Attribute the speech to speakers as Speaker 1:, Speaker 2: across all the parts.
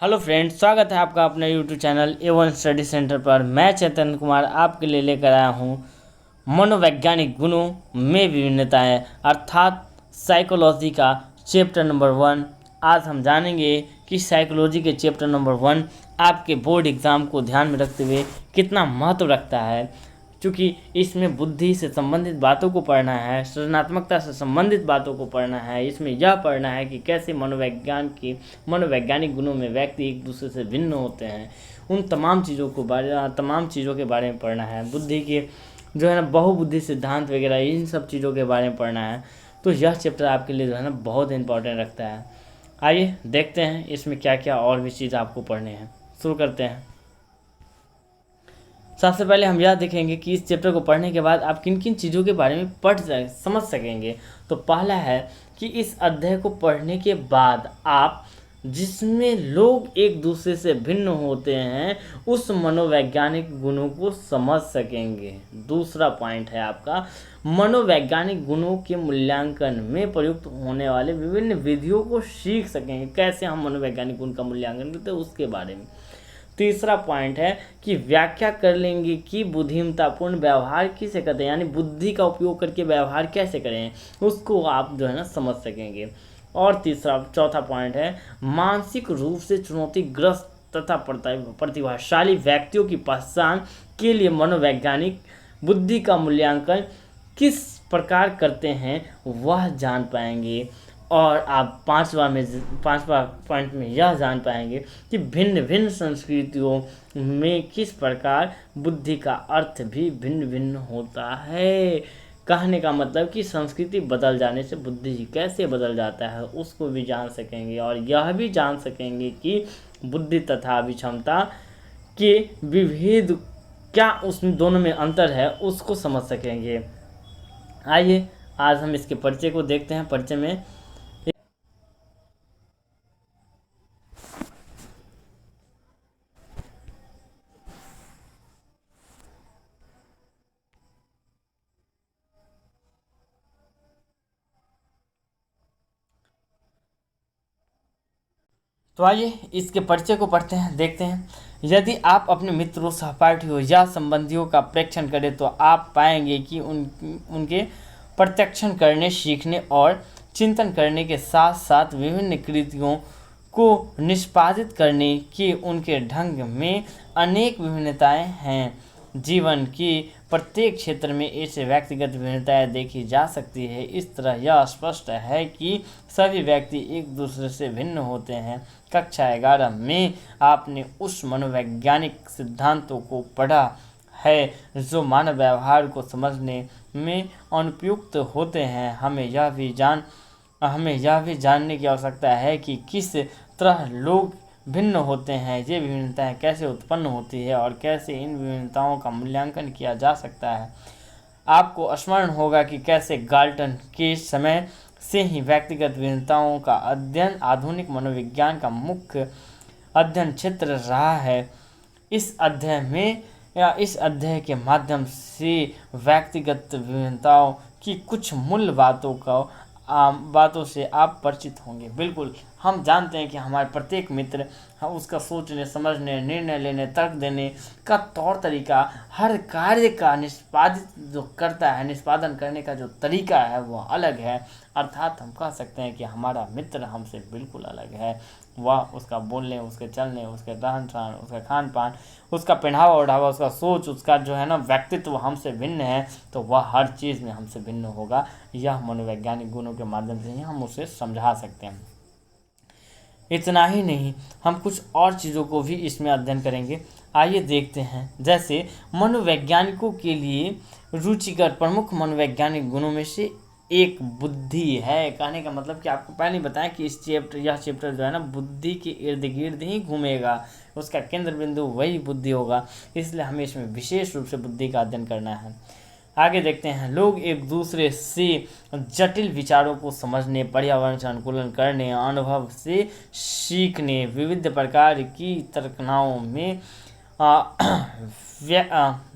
Speaker 1: Hello friends, स्वागत है आपका अपने YouTube channel A1 study centre पर। मैं चेतन कुमार आपके लिए लेकर आया हूँ मनोवैज्ञानिक गुणों में विभिन्नताएं अर्थात साइकोलॉजी का चैप्टर नंबर 1। आज हम जानेंगे कि साइकोलॉजी के चैप्टर नंबर 1 आपके बोर्ड एग्ज़ाम को ध्यान में रखते हुए कितना महत्व रखता है, क्योंकि इसमें बुद्धि से संबंधित बातों को पढ़ना है, सृजनात्मकता से संबंधित बातों को पढ़ना है। इसमें यह पढ़ना है कि कैसे मनोवैज्ञानिक गुणों में व्यक्ति एक दूसरे से भिन्न होते हैं। उन तमाम चीज़ों के बारे में पढ़ना है। बुद्धि के जो है ना बहुबुद्धि सिद्धांत वगैरह इन सब चीज़ों के बारे में पढ़ना है। तो यह चैप्टर आपके लिए जो है ना बहुत इंपॉर्टेंट रखता है। आइए देखते हैं इसमें क्या क्या और भी चीज़ आपको पढ़ने हैं। शुरू करते हैं। सबसे पहले हम यह देखेंगे कि इस चैप्टर को पढ़ने के बाद आप किन किन चीज़ों के बारे में समझ सकेंगे। तो पहला है कि इस अध्याय को पढ़ने के बाद आप जिसमें लोग एक दूसरे से भिन्न होते हैं उस मनोवैज्ञानिक गुणों को समझ सकेंगे। दूसरा पॉइंट है आपका मनोवैज्ञानिक गुणों के मूल्यांकन में प्रयुक्त होने वाले विभिन्न विधियों को सीख सकेंगे। कैसे हम मनोवैज्ञानिक गुण का मूल्यांकन करते हैं उसके बारे में। तीसरा पॉइंट है कि व्याख्या कर लेंगे कि बुद्धिमत्तापूर्ण व्यवहार किसे कहते हैं, यानी बुद्धि का उपयोग करके व्यवहार कैसे करें उसको आप जो है ना समझ सकेंगे। और चौथा पॉइंट है मानसिक रूप से चुनौतीग्रस्त तथा प्रतिभाशाली व्यक्तियों की पहचान के लिए मनोवैज्ञानिक बुद्धि का मूल्यांकन किस प्रकार करते हैं वह जान पाएंगे। और आप पांचवा पॉइंट में यह जान पाएंगे कि भिन्न भिन्न संस्कृतियों में किस प्रकार बुद्धि का अर्थ भी भिन्न भिन्न होता है। कहने का मतलब कि संस्कृति बदल जाने से बुद्धि कैसे बदल जाता है उसको भी जान सकेंगे। और यह भी जान सकेंगे कि बुद्धि तथा अभिक्षमता के विभेद क्या उसमें दोनों में अंतर है उसको समझ सकेंगे। आइए आज हम इसके परिचय को देखते हैं। परिचय में तो आइए इसके परिचय को पढ़ते हैं, देखते हैं। यदि आप अपने मित्रों, सहपाठियों या संबंधियों का प्रेक्षण करें तो आप पाएंगे कि उनके प्रत्यक्षण करने, सीखने और चिंतन करने के साथ साथ विभिन्न कृतियों को निष्पादित करने के उनके ढंग में अनेक विभिन्नताएं हैं। जीवन के प्रत्येक क्षेत्र में ऐसे व्यक्तिगत विभिन्नताएं देखी जा सकती है। इस तरह यह स्पष्ट है कि सभी व्यक्ति एक दूसरे से भिन्न होते हैं। कक्षा 11 में आपने उस मनोवैज्ञानिक सिद्धांतों को पढ़ा है जो मानव व्यवहार को समझने में अनुपयुक्त होते हैं। हमें यह भी जानने की आवश्यकता है कि किस तरह लोग भिन्न होते हैं, ये विभिन्नताएं कैसे उत्पन्न होती है और कैसे इन विभिन्नताओं का मूल्यांकन किया जा सकता है। आपको स्मरण होगा कि कैसे गाल्टन के समय से ही व्यक्तिगत विभिन्नताओं का अध्ययन आधुनिक मनोविज्ञान का मुख्य अध्ययन क्षेत्र रहा है। इस अध्याय के माध्यम से व्यक्तिगत विभिन्नताओं की कुछ मूल बातों से आप परिचित होंगे। बिल्कुल, हम जानते हैं कि हमारे प्रत्येक मित्र उसका सोचने, समझने, निर्णय लेने, तर्क देने का तौर तरीका, हर कार्य का निष्पादन करने का जो तरीका है वो अलग है। अर्थात हम कह सकते हैं कि हमारा मित्र हमसे बिल्कुल अलग है। वह उसका बोलने, उसके चलने, उसके रहन सहन, उसका खान पान, उसका पहनावा ओढ़ावा, उसका सोच, उसका जो है ना व्यक्तित्व हमसे भिन्न है। तो वह हर चीज़ में हमसे भिन्न होगा। यह मनोवैज्ञानिक गुणों के माध्यम से ही हम उसे समझा सकते हैं। इतना ही नहीं, हम कुछ और चीज़ों को भी इसमें अध्ययन करेंगे। आइए देखते हैं। जैसे मनोवैज्ञानिकों के लिए रुचिकर प्रमुख मनोवैज्ञानिक गुणों में से एक बुद्धि है। कहने का मतलब कि आपको पहले ही बताया कि यह चैप्टर जो है ना बुद्धि के इर्द गिर्द ही घूमेगा। उसका केंद्र बिंदु वही बुद्धि होगा, इसलिए हमें इसमें विशेष रूप से बुद्धि का अध्ययन करना है। आगे देखते हैं। लोग एक दूसरे से जटिल विचारों को समझने, पर्यावरण से अनुकूलन करने, अनुभव से सीखने, विविध प्रकार की तर्कनाओं में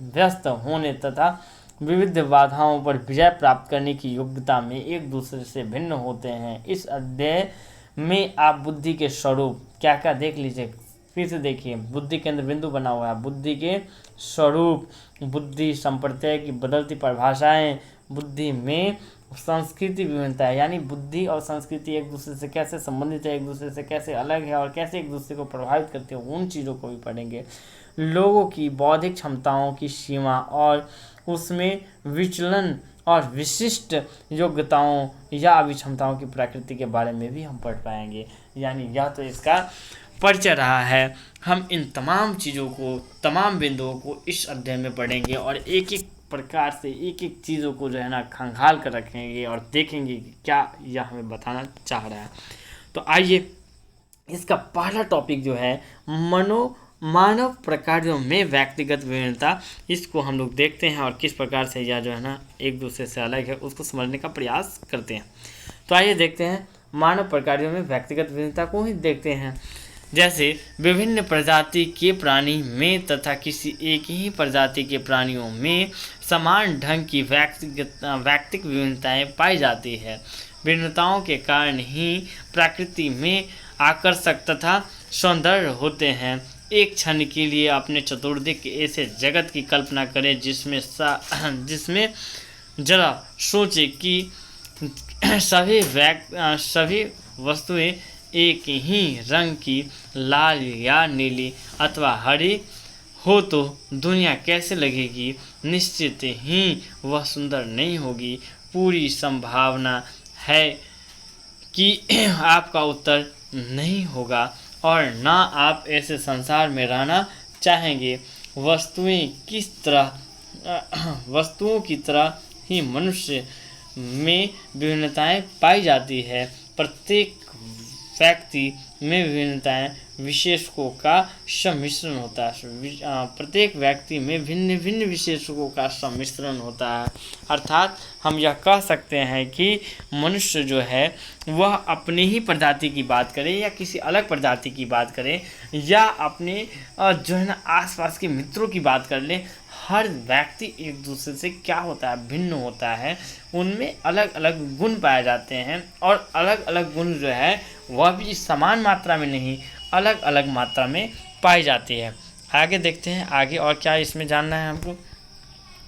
Speaker 1: व्यस्त होने तथा विविध बाधाओं पर विजय प्राप्त करने की योग्यता में एक दूसरे से भिन्न होते हैं। इस अध्याय में आप बुद्धि के स्वरूप, क्या क्या देख लीजिए, फिर से देखिए। बुद्धि केंद्र बिंदु बना हुआ है, बुद्धि के स्वरूप, बुद्धि संप्रत्यय की बदलती परिभाषाएं, बुद्धि में संस्कृति विभिन्नता है, यानी बुद्धि और संस्कृति एक दूसरे से कैसे संबंधित है, एक दूसरे से कैसे अलग है और कैसे एक दूसरे को प्रभावित करते हैं, उन चीज़ों को भी पढ़ेंगे। लोगों की बौद्धिक क्षमताओं की सीमा और उसमें विचलन और विशिष्ट योग्यताओं या अभिक्षमताओं की प्रकृति के बारे में भी हम पढ़ पाएंगे। यानी यह तो इसका परिचय रहा है। हम इन तमाम चीज़ों को, तमाम बिंदुओं को इस अध्याय में पढ़ेंगे और एक एक प्रकार से एक एक चीज़ों को जो है ना खंगाल कर रखेंगे और देखेंगे कि क्या यह हमें बताना चाह रहा है। तो आइए, इसका पहला टॉपिक जो है मानव प्रकारों में व्यक्तिगत विभिन्नता, इसको हम लोग देखते हैं और किस प्रकार से यह जो है ना एक दूसरे से अलग है उसको समझने का प्रयास करते हैं। तो आइए देखते हैं, मानव प्रकारों में व्यक्तिगत विभिन्नता को ही देखते हैं। जैसे विभिन्न प्रजाति के प्राणी में तथा किसी एक ही प्रजाति के प्राणियों में समान ढंग की व्यक्तिगत विभिन्नताएं पाई जाती है। भिन्नताओं के कारण ही प्रकृति में आकर्षक तथा सौंदर्य होते हैं। एक क्षण के लिए अपने चतुर्दिक ऐसे जगत की कल्पना करें जिसमें जरा सोचे कि सभी वस्तुएं एक ही रंग की, लाल या नीली अथवा हरी हो तो दुनिया कैसे लगेगी। निश्चित ही वह सुंदर नहीं होगी। पूरी संभावना है कि आपका उत्तर नहीं होगा और ना आप ऐसे संसार में रहना चाहेंगे। वस्तुओं की तरह ही मनुष्य में विभिन्नताएं पाई जाती है। प्रत्येक व्यक्ति में विभिन्नताएं विशेषकों का सम्मिश्रण होता है। प्रत्येक व्यक्ति में भिन्न भिन्न विशेषकों का सम्मिश्रण होता है। अर्थात हम यह कह सकते हैं कि मनुष्य जो है वह अपनी ही प्रजाति की बात करे या किसी अलग प्रजाति की बात करे या अपने जो है ना आसपास के मित्रों की बात कर ले, हर व्यक्ति एक दूसरे से क्या होता है, भिन्न होता है। उनमें अलग अलग गुण पाए जाते हैं और अलग अलग गुण जो है वह भी समान मात्रा में नहीं, अलग अलग मात्रा में पाई जाती है। आगे देखते हैं, आगे और क्या इसमें जानना है हमको।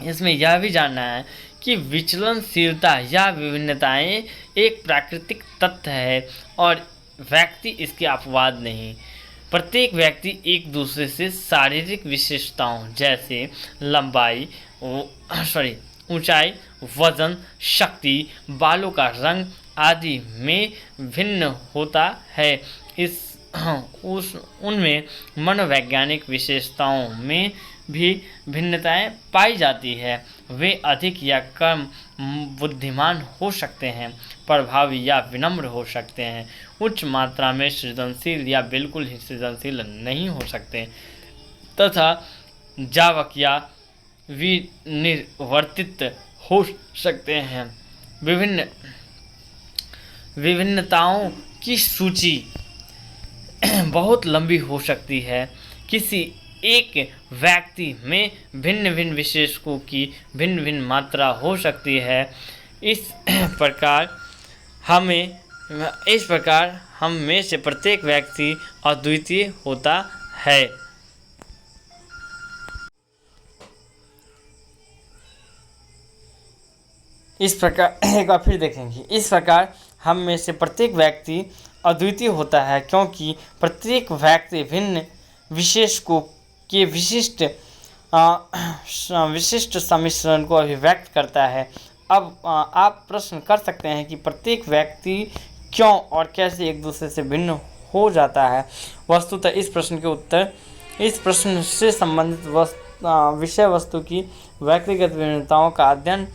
Speaker 1: इसमें यह भी जानना है कि विचलनशीलता या विभिन्नताएं एक प्राकृतिक तथ्य है और व्यक्ति इसके अपवाद नहीं। प्रत्येक व्यक्ति एक दूसरे से शारीरिक विशेषताओं जैसे लंबाई, ऊंचाई, वजन, शक्ति, बालों का रंग आदि में भिन्न होता है। उनमें मनोवैज्ञानिक विशेषताओं में भी भिन्नताएं पाई जाती है। वे अधिक या कम बुद्धिमान हो सकते हैं, प्रभावी या विनम्र हो सकते हैं, उच्च मात्रा में सृजनशील या बिल्कुल ही सृजनशील नहीं हो सकते तथा जावक या विनिर्वर्तित हो सकते हैं। विभिन्नताओं की सूची बहुत लंबी हो सकती है। किसी एक व्यक्ति में भिन्न भिन्न विशेषकों की भिन्न भिन्न मात्रा हो सकती है। इस प्रकार हम में से प्रत्येक व्यक्ति अद्वितीय होता है। इस प्रकार एक बार फिर देखेंगे। इस प्रकार हम में से प्रत्येक व्यक्ति अद्वितीय होता है क्योंकि प्रत्येक व्यक्ति भिन्न विशेषकों के विशिष्ट सम्मिश्रण को अभिव्यक्त करता है। अब आप प्रश्न कर सकते हैं कि प्रत्येक व्यक्ति क्यों और कैसे एक दूसरे से भिन्न हो जाता है। वस्तुतः इस प्रश्न से संबंधित विषय वस्तु की व्यक्तिगत भिन्नताओं का अध्ययन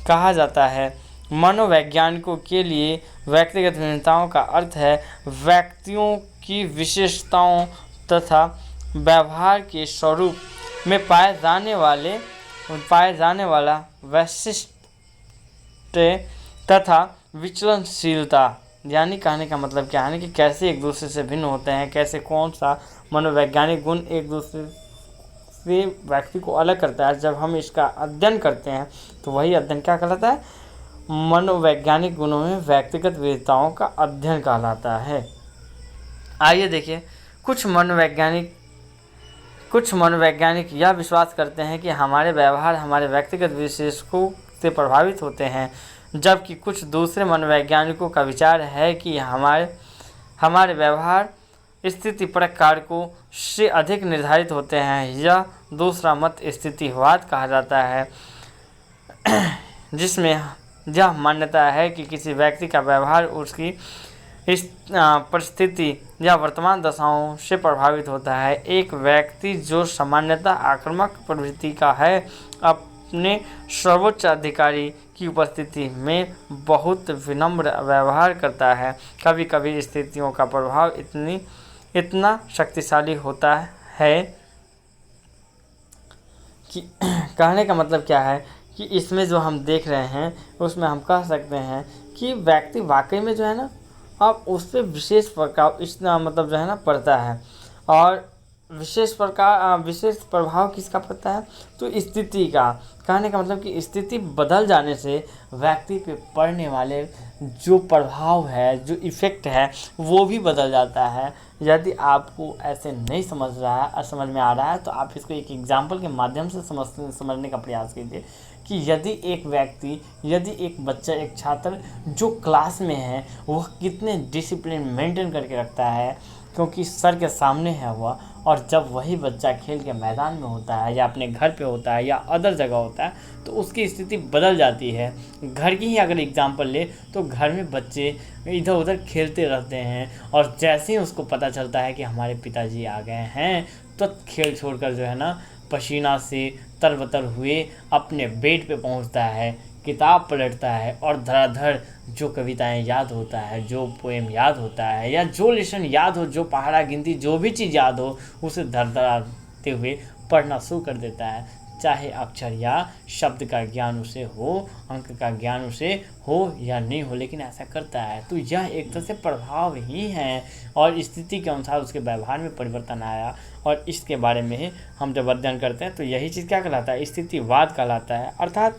Speaker 1: कहा जाता है। मनोवैज्ञानिकों के लिए व्यक्तिगत भिन्नताओं का अर्थ है व्यक्तियों की विशेषताओं तथा व्यवहार के स्वरूप में पाए जाने वाला वैशिष्ट तथा विचलनशीलता। यानी कहने का मतलब क्या है कि कैसे एक दूसरे से भिन्न होते हैं, कैसे कौन सा मनोवैज्ञानिक गुण एक दूसरे से व्यक्ति को अलग करता है। जब हम इसका अध्ययन करते हैं तो वही अध्ययन क्या कहलाता है, मनोवैज्ञानिक गुणों में व्यक्तिगत विविधताओं का अध्ययन कहलाता है। आइए देखिए, कुछ मनोवैज्ञानिक यह विश्वास करते हैं कि हमारे व्यवहार हमारे व्यक्तिगत विशेषकों से प्रभावित होते हैं, जबकि कुछ दूसरे मनोवैज्ञानिकों का विचार है कि हमारे व्यवहार स्थितिपरक कारकों से अधिक निर्धारित होते हैं। यह दूसरा मत स्थितिवाद कहा जाता है, जिसमें यह मान्यता है कि किसी व्यक्ति का व्यवहार उसकी इस परिस्थिति या वर्तमान दशाओं से प्रभावित होता है। एक व्यक्ति जो सामान्यतः आक्रामक प्रवृत्ति का है, अपने सर्वोच्च अधिकारी की उपस्थिति में बहुत विनम्र व्यवहार करता है। कभी कभी स्थितियों का प्रभाव इतना शक्तिशाली होता है कि कहने का मतलब क्या है कि इसमें जो हम देख रहे हैं उसमें हम कह सकते हैं कि व्यक्ति वाकई में जो है ना, अब उस पर विशेष प्रभाव मतलब जो है ना पड़ता है। और विशेष प्रभाव किसका पड़ता है? तो स्थिति का। कहने का मतलब कि स्थिति बदल जाने से व्यक्ति पे पड़ने वाले जो प्रभाव है, जो इफ़ेक्ट है, वो भी बदल जाता है। यदि आपको ऐसे नहीं समझ में आ रहा है तो आप इसको एक एग्जाम्पल के माध्यम से समझने का प्रयास कीजिए कि यदि एक बच्चा, एक छात्र जो क्लास में है, वह कितने डिसिप्लिन मेंटेन करके रखता है क्योंकि सर के सामने है वह, और जब वही बच्चा खेल के मैदान में होता है या अपने घर पे होता है या अदर जगह होता है तो उसकी स्थिति बदल जाती है। घर की ही अगर एग्जांपल ले तो घर में बच्चे इधर उधर खेलते रहते हैं और जैसे ही उसको पता चलता है कि हमारे पिताजी आ गए हैं तो खेल छोड़कर जो है ना पसीना से तरबतर हुए अपने बेड पे पहुंचता है, किताब पलटता है और धड़ाधड़ जो कविताएं याद होता है, जो पोएम याद होता है या जो लेसन याद हो, जो पहाड़ा गिनती जो भी चीज़ याद हो, उसे धड़धड़ाते हुए पढ़ना शुरू कर देता है। चाहे अक्षर या शब्द का ज्ञान उसे हो, अंक का ज्ञान उसे हो या नहीं हो, लेकिन ऐसा करता है। तो यह एक तरह से प्रभाव ही है और स्थिति के अनुसार उसके व्यवहार में परिवर्तन आया। और इसके बारे में हम जब अध्ययन करते हैं तो यही चीज़ क्या कहलाता है? स्थितिवाद कहलाता है। अर्थात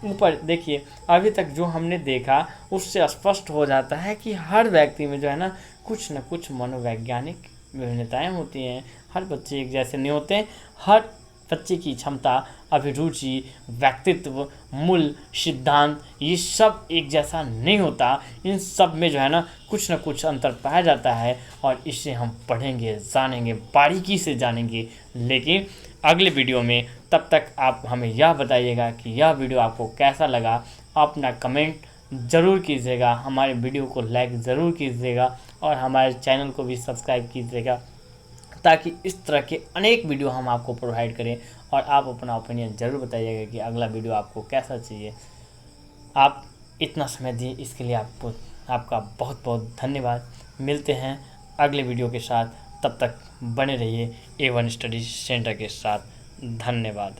Speaker 1: ऊपर देखिए, अभी तक जो हमने देखा उससे स्पष्ट हो जाता है कि हर व्यक्ति में जो है ना कुछ न कुछ मनोवैज्ञानिक विभिन्नताएं होती हैं। हर बच्चे एक जैसे नहीं होते। हर बच्चे की क्षमता, अभिरुचि, व्यक्तित्व, मूल, सिद्धांत, ये सब एक जैसा नहीं होता। इन सब में जो है ना कुछ न कुछ अंतर पाया जाता है और इसे हम पढ़ेंगे, जानेंगे, बारीकी से जानेंगे। लेकिन अगले वीडियो में, तब तक आप हमें यह बताइएगा कि यह वीडियो आपको कैसा लगा। अपना कमेंट ज़रूर कीजिएगा, हमारे वीडियो को लाइक ज़रूर कीजिएगा और हमारे चैनल को भी सब्सक्राइब कीजिएगा ताकि इस तरह के अनेक वीडियो हम आपको प्रोवाइड करें। और आप अपना ओपिनियन ज़रूर बताइएगा कि अगला वीडियो आपको कैसा चाहिए। आप इतना समय दिए इसके लिए आपका बहुत बहुत धन्यवाद। मिलते हैं अगले वीडियो के साथ, तब तक बने रहिए A1 स्टडी सेंटर के साथ। धन्यवाद।